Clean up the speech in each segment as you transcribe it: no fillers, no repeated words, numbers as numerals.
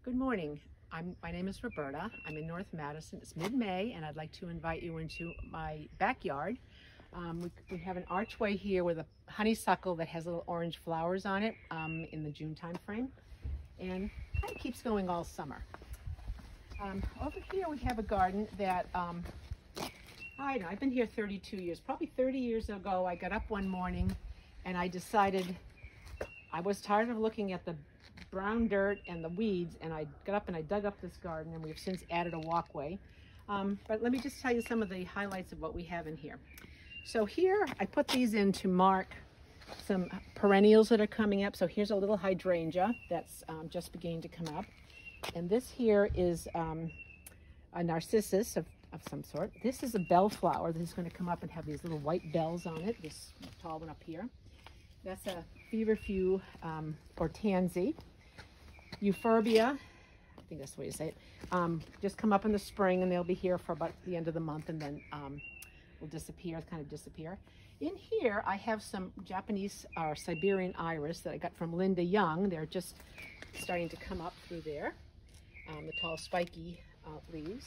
Good morning. My name is Roberta. I'm in North Madison. It's mid-May, and I'd like to invite you into my backyard. We have an archway here with a honeysuckle that has little orange flowers on it in the June time frame, and kind of keeps going all summer. Over here we have a garden that I've been here 32 years. Probably 30 years ago, I got up one morning and I decided I was tired of looking at the brown dirt and the weeds, and I got up and I dug up this garden, and we've since added a walkway. But let me just tell you some of the highlights of what we have in here. So here I put these in to mark some perennials that are coming up. So here's a little hydrangea that's just beginning to come up. And this here is a narcissus of some sort. This is a bellflower that is going to come up and have these little white bells on it, this tall one up here. That's a feverfew or tansy. Euphorbia, I think that's the way you say it, just come up in the spring, and they'll be here for about the end of the month, and then will disappear, kind of disappear. In here, I have some Japanese or Siberian iris that I got from Linda Young. They're just starting to come up through there, the tall spiky leaves.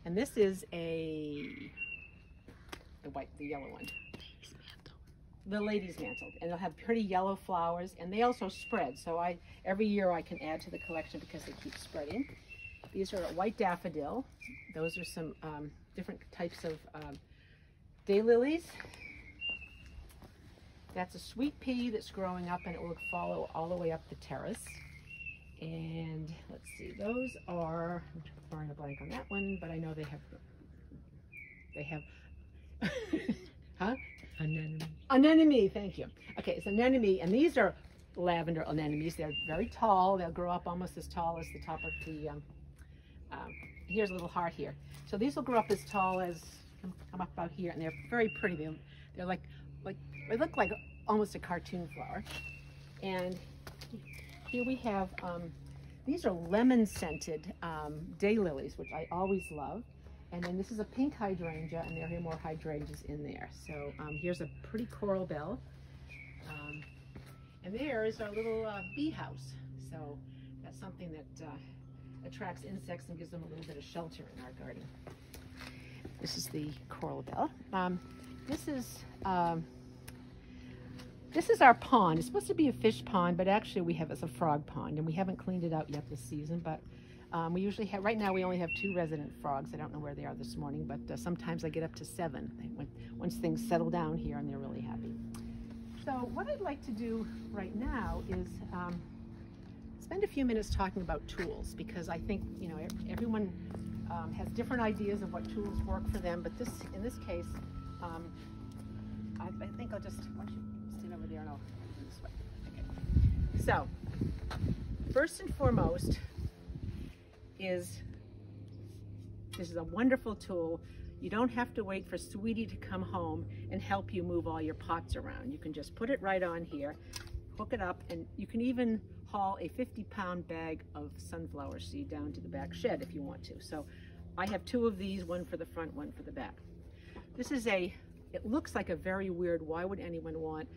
And this is the yellow one. The lady's mantle, and they'll have pretty yellow flowers, and they also spread. So every year I can add to the collection because they keep spreading. These are a white daffodil. Those are some different types of daylilies. That's a sweet pea that's growing up, and it will follow all the way up the terrace. And let's see, those are, I'm drawing a blank on that one, but I know they have huh? Anemone. Anemone, thank you. Okay, it's anemone, and these are lavender anemones. They're very tall. They'll grow up almost as tall as the top of the, here's a little heart here. So these will grow up as tall as, come up about here, and they're very pretty. They're like they look like almost a cartoon flower. And here we have, these are lemon-scented daylilies, which I always love. And then this is a pink hydrangea, and there are more hydrangeas in there. So here's a pretty coral bell. And there is our little bee house. So that's something that attracts insects and gives them a little bit of shelter in our garden. This is the coral bell. This is our pond. It's supposed to be a fish pond, but actually it's a frog pond, and we haven't cleaned it out yet this season, but we usually have, right now we only have 2 resident frogs. I don't know where they are this morning, but sometimes I get up to 7 once things settle down here, and they're really happy. So what I'd like to do right now is spend a few minutes talking about tools, because I think, everyone has different ideas of what tools work for them, but in this case, I think I'll just, why don't you stand over there and I'll do this way. Okay. So, first and foremost, this is a wonderful tool. You don't have to wait for Sweetie to come home and help you move all your pots around. You can just put it right on here, hook it up, and you can even haul a 50-pound bag of sunflower seed down to the back shed if you want to. So I have 2 of these, one for the front, one for the back. This is it looks like a very weird, why would anyone want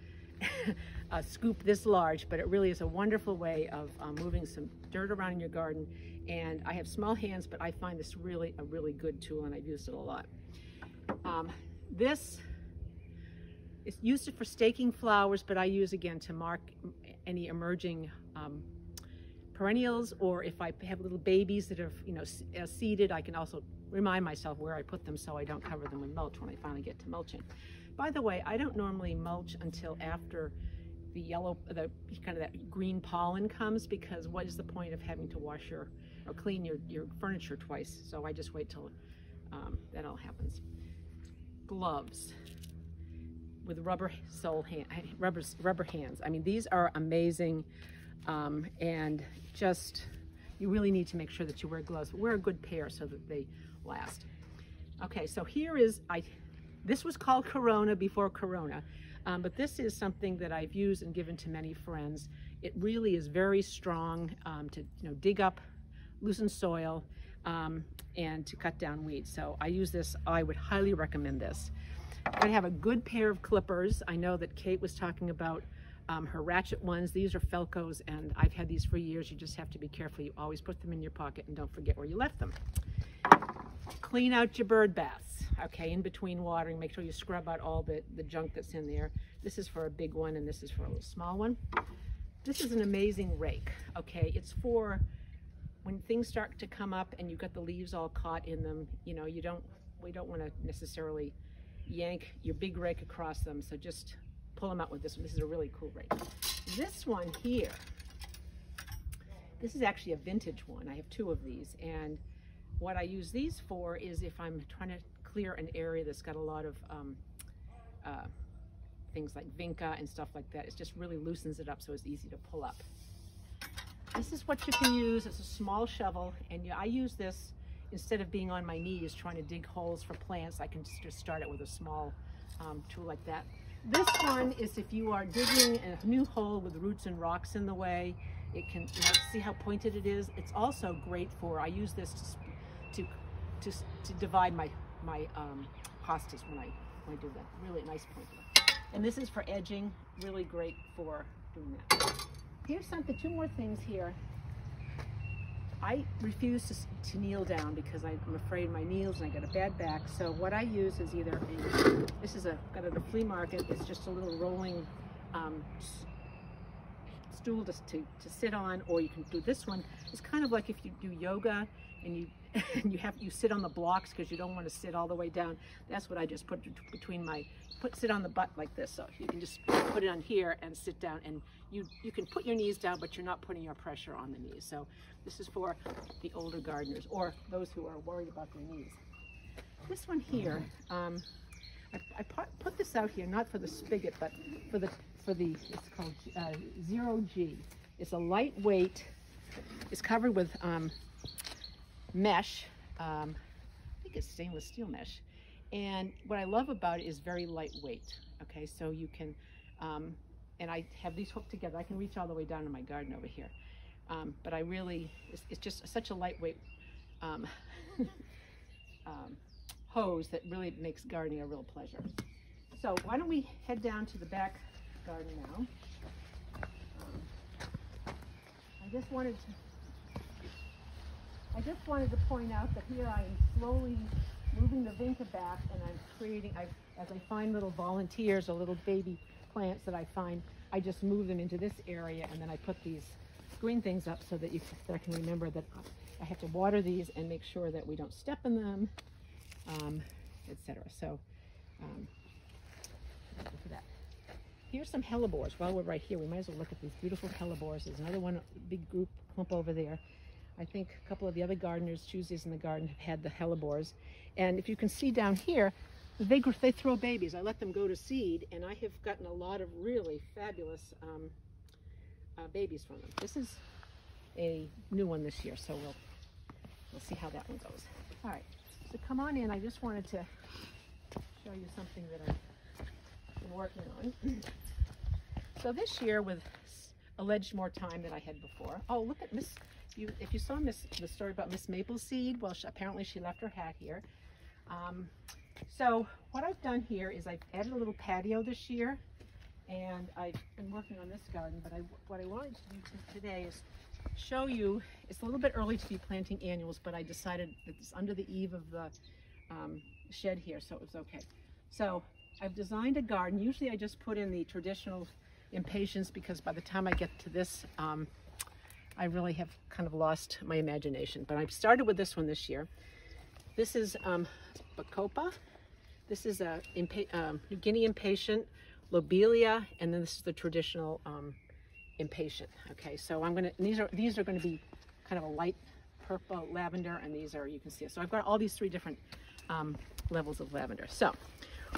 a scoop this large, but it really is a wonderful way of moving some dirt around in your garden. And I have small hands, but I find this really a really good tool, and I've used it a lot. This is used for staking flowers, but I use again to mark any emerging perennials, or if I have little babies that have seeded, I can also remind myself where I put them so I don't cover them with mulch when I finally get to mulching. By the way, I don't normally mulch until after the kind of that green pollen comes, because what is the point of having to wash or clean your furniture twice? So I just wait till that all happens. Gloves with rubber hands. I mean, these are amazing, and just, you really need to make sure that you wear gloves. Wear a good pair so that they last. Okay, so here is, this was called Corona before Corona, but this is something that I've used and given to many friends. It really is very strong to dig up, loosen soil, and to cut down weeds. So I use this. I would highly recommend this. I have a good pair of clippers. I know that Kate was talking about her ratchet ones. These are Felcos, and I've had these for years. You just have to be careful. You always put them in your pocket and don't forget where you left them. Clean out your bird baths, okay, in between watering. Make sure you scrub out all the junk that's in there. This is for a big one, and this is for a little small one. This is an amazing rake, okay? It's for when things start to come up and you've got the leaves all caught in them. You know, we don't want to necessarily yank your big rake across them, so just pull them out with this one. This is a really cool rake. This one here, this is actually a vintage one. I have 2 of these, and what I use these for is if I'm trying to clear an area that's got a lot of things like vinca and stuff like that. It just really loosens it up so it's easy to pull up. This is what you can use. It's a small shovel, and I use this instead of being on my knees trying to dig holes for plants. I can just start it with a small tool like that. This one is if you are digging a new hole with roots and rocks in the way. It can, you know, see how pointed it is. It's also great for, I use this to divide my hostas when I do that. Really nice pointed. And this is for edging. Really great for doing that. Here's something, 2 more things here. I refuse to kneel down because I'm afraid my knees and I get a bad back. So what I use is either this is got at a flea market. It's just a little rolling stool to sit on, or you can do this one. It's kind of like if you do yoga and you sit on the blocks because you don't want to sit all the way down. That's what I just put between sit on the butt like this. So you can just put it on here and sit down, and you can put your knees down, but you're not putting your pressure on the knees. So this is for the older gardeners or those who are worried about their knees. This one here, I put this out here not for the spigot, but for the it's called 0G. It's a lightweight. It's covered with mesh. I think it's stainless steel mesh. And what I love about it is very lightweight. Okay, so you can, and I have these hooked together. I can reach all the way down in my garden over here. But I really, it's just such a lightweight hose that really makes gardening a real pleasure. So why don't we head down to the back garden now. I just wanted to point out that here I am slowly moving the vinca back, and I'm creating, as I find little volunteers or little baby plants that I find, I just move them into this area, and then I put these green things up so that I can remember that I have to water these and make sure that we don't step in them, etc. So, for that. Here's some hellebores. While we're right here, we might as well look at these beautiful hellebores. There's another one, big group clump over there. I think a couple of the other gardeners, choosies in the garden, have had the hellebores. And if you can see down here, they throw babies. I let them go to seed, and I have gotten a lot of really fabulous babies from them. This is a new one this year, so we'll see how that one goes. All right, so come on in. I just wanted to show you something that I've been working on. So this year, with alleged more time than I had before. Oh, look at Miss. If you saw the story about Miss Mapleseed, well, apparently she left her hat here. So what I've done here is I've added a little patio this year, and I've been working on this garden, but what I wanted to do today is show you, it's a little bit early to be planting annuals, but I decided that it's under the eave of the shed here, so it was okay. So I've designed a garden. Usually I just put in the traditional impatiens, because by the time I get to this, I really have kind of lost my imagination. But I've started with this one this year. This is Bacopa. This is a New Guinea impatient, lobelia, and then this is the traditional impatient. Okay, so I'm gonna. These are going to be kind of a light purple lavender, and these are, you can see it. So I've got all these 3 different levels of lavender. So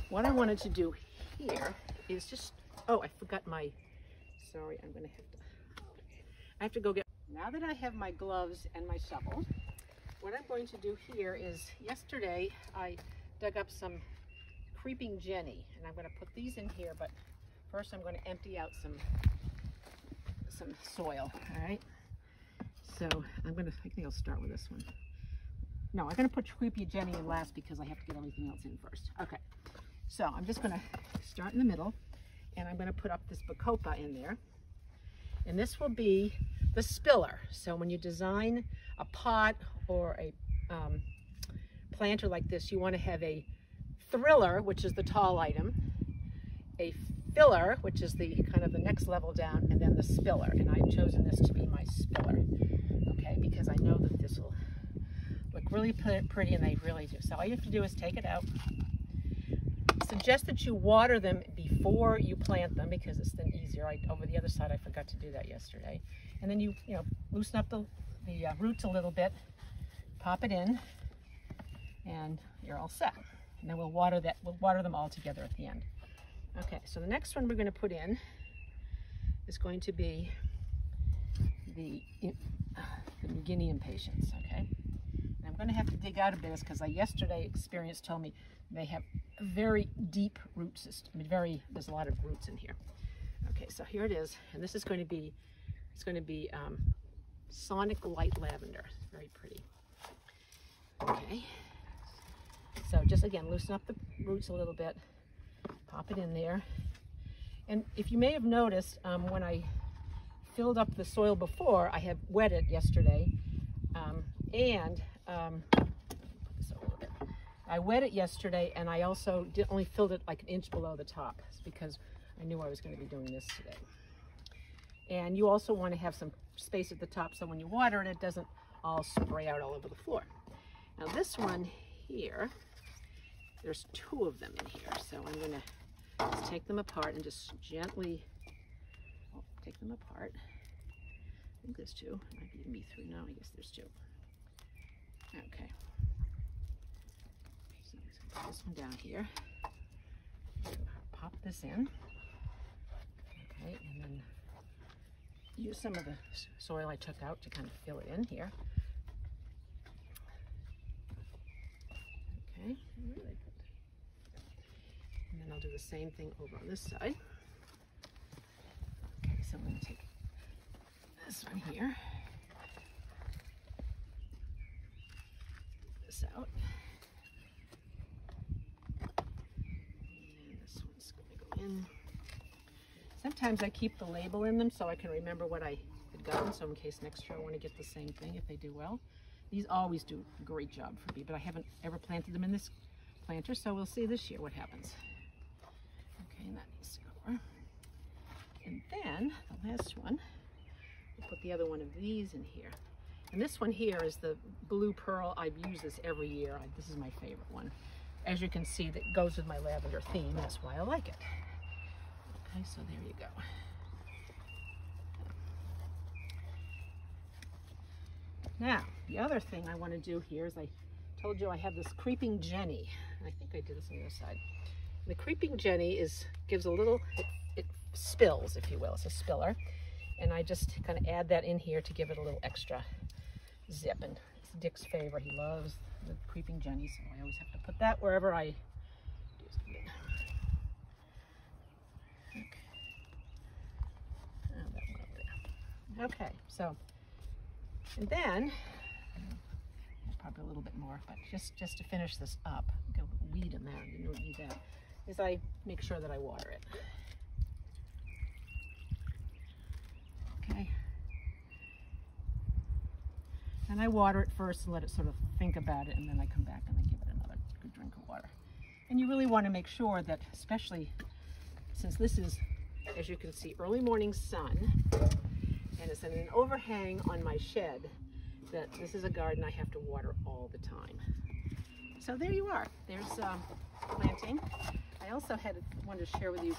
what I wanted to do here is just. Oh, I forgot my. Sorry, I'm going to have to. I have to go get. Now that I have my gloves and my shovel, what I'm going to do here is, yesterday I dug up some creeping jenny, and I'm going to put these in here, but first I'm going to empty out some soil, all right? So I think I'll start with this one. No, I'm going to put creepy jenny in last because I have to get everything else in first. Okay, so I'm just going to start in the middle, and I'm going to put up this bacopa in there. And this will be the spiller. So when you design a pot or a planter like this, you want to have a thriller, which is the tall item, a filler, which is the kind of the next level down, and then the spiller. And I've chosen this to be my spiller, okay, because I know that this will look really pretty, and they really do. So all you have to do is take it out. I suggest that you water them before you plant them because it's then easier. Over the other side, I forgot to do that yesterday. And then you loosen up the roots a little bit, pop it in, and you're all set. And then we'll water them all together at the end. Okay, so the next one we're going to put in is going to be the New Guinea impatiens, okay? And I'm going to have to dig out a bit because yesterday experience told me they have a very deep root system. I mean, there's a lot of roots in here. Okay, so here it is, and this is going to be, Sonic Light Lavender. It's very pretty. Okay, so just again, loosen up the roots a little bit, pop it in there. And if you may have noticed, when I filled up the soil before, I had wet it yesterday, I wet it yesterday, and I also only filled it like an inch below the top because I knew I was going to be doing this today. And you also want to have some space at the top so when you water it, it doesn't all spray out all over the floor. Now this one here, there's 2 of them in here, so I'm going to just take them apart and just gently take them apart. I think there's 2. It might even be 3 now. I guess there's 2. Okay. So I'm just going to put this one down here. Pop this in. Okay, and then use some of the soil I took out to kind of fill it in here. Okay, and then I'll do the same thing over on this side. Okay, so I'm going to take this one here, this out, and this one's going to go in. Sometimes I keep the label in them so I can remember what I had gotten, so in case next year I want to get the same thing if they do well. These always do a great job for me, but I haven't ever planted them in this planter, so we'll see this year what happens. Okay, and that needs to go over. And then the last one, we'll put the other one of these in here. And this one here is the Blue Pearl. I've used this every year. This is my favorite one. As you can see, that goes with my lavender theme. That's why I like it. Okay, so there you go. Now, the other thing I want to do here is I told you I have this Creeping Jenny. I think I did this on the other side. The Creeping Jenny gives a little, it spills, if you will. It's a spiller. And I just kind of add that in here to give it a little extra zip. And it's Dick's favorite. He loves the Creeping Jenny, so I always have to put that wherever I do something. Okay, so, and then, probably a little bit more, but just to finish this up, go weed in there, you don't need that, is I make sure that I water it. Okay. And I water it first and let it sort of think about it, and then I come back and I give it another good drink of water. And you really want to make sure that, especially since this is, as you can see, early morning sun, and it's in an overhang on my shed, that this is a garden I have to water all the time. So there you are. There's planting. I also wanted to share with you,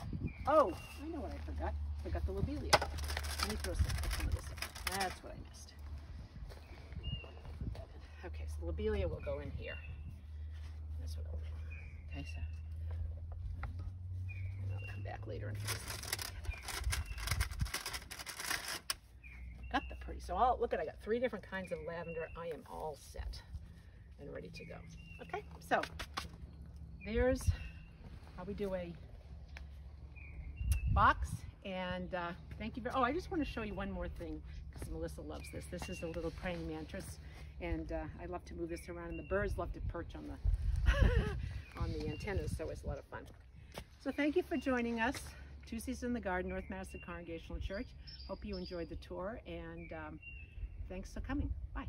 oh, I know what I forgot. I forgot the lobelia. Let me throw some of this in. That's what I missed. Okay, so the lobelia will go in here. That's what I'll do. Okay, so I'll come back later and fix this. Got the pretty. So look at, I got 3 different kinds of lavender. I am all set and ready to go. Okay, so there's how we do a box. And thank you I just want to show you one more thing because Melissa loves this. This is a little praying mantis, and I love to move this around, and the birds love to perch on the on the antennas, so it's a lot of fun. So thank you for joining us Tuesdays in the Garden, North Madison Congregational Church. Hope you enjoyed the tour, and thanks for coming. Bye.